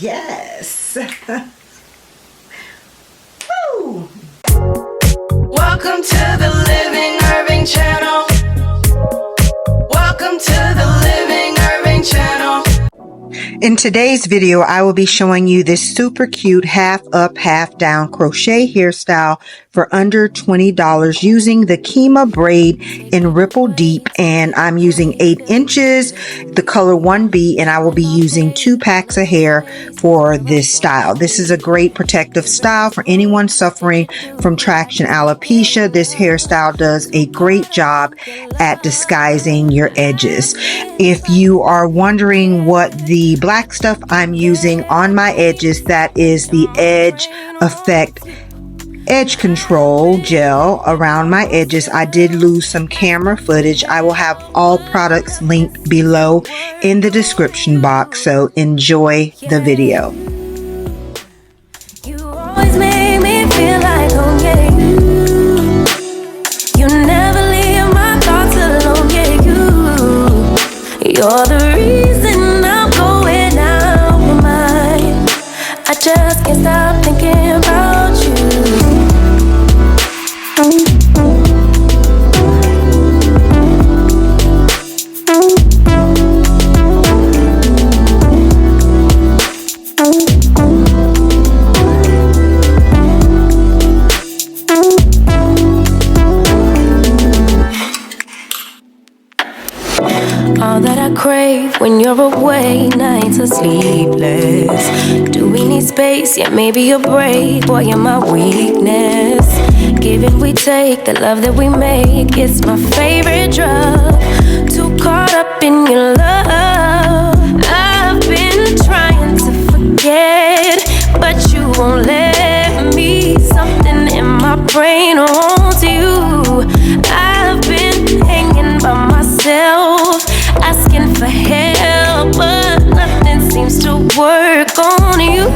Yes. Woo. Welcome to the Living Irving channel. Welcome to the Living Irving channel. In today's video, I will be showing you this super cute half up, half down crochet hairstyle for under $20 using the Kima braid in Ripple Deep, and I'm using 8 inches, the color 1B, and I will be using 2 packs of hair for this style. This is a great protective style for anyone suffering from traction alopecia. This hairstyle does a great job at disguising your edges. If you are wondering what the black stuff I'm using on my edges, that is the Edge Effect Edge Control Gel around my edges. I did lose some camera footage. I will have all products linked below in the description box, so enjoy the video. You always make me feel like home, yeah. You never leave my thoughts alone, yeah. You're the reason I'm going out my mind. I just can't stop thinking about you. All that I crave when you're away, nights are sleepless. Do we need space? Yeah, maybe a break. Boy, you're my weakness. Give and we take, the love that we make, it's my favorite drug. Too caught up in your love. I've been trying to forget, but you won't let me. Something in my brain wants you. I've been hanging by myself, asking for help, but nothing seems to work on you.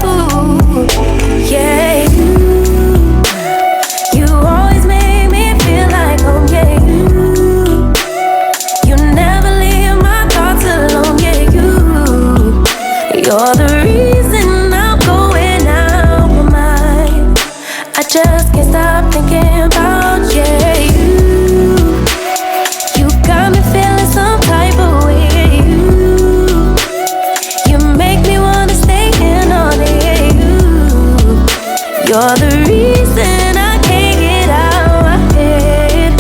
Yeah, you always make me feel like home, yeah. You never leave my thoughts alone, yeah. You're the reason I'm going out my mind. I just can't stop thinking about, yeah. You got me feeling some type of way. You make me wanna stay in all day. You're the reason I can't get out my head.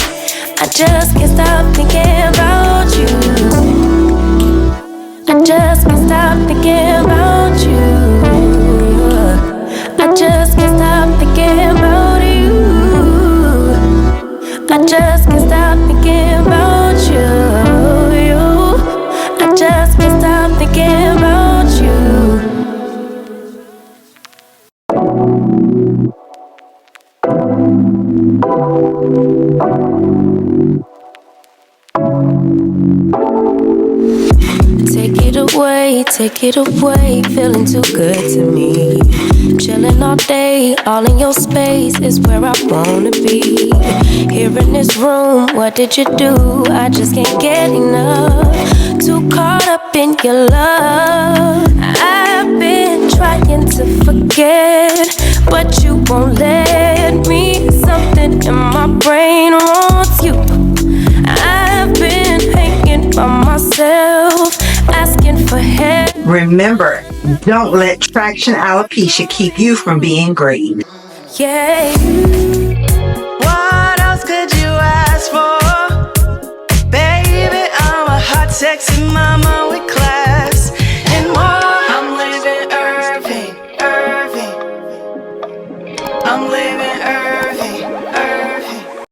I just can't stop thinking about you. I just can't stop thinking about you. I just can't stop thinking about you. I just can't stop thinking about you. I just can't stop thinking about you. Take it away, feeling too good to me. Chilling all day, all in your space is where I wanna be. Here in this room, what did you do? I just can't get enough. Too caught up in your love. I've been trying to forget, but you won't let me. Something in my brain wants you. I've been hanging by myself, asking for help. Remember, don't let traction alopecia keep you from being great. Yeah. What else could you ask for? Baby, I'm a hot, sexy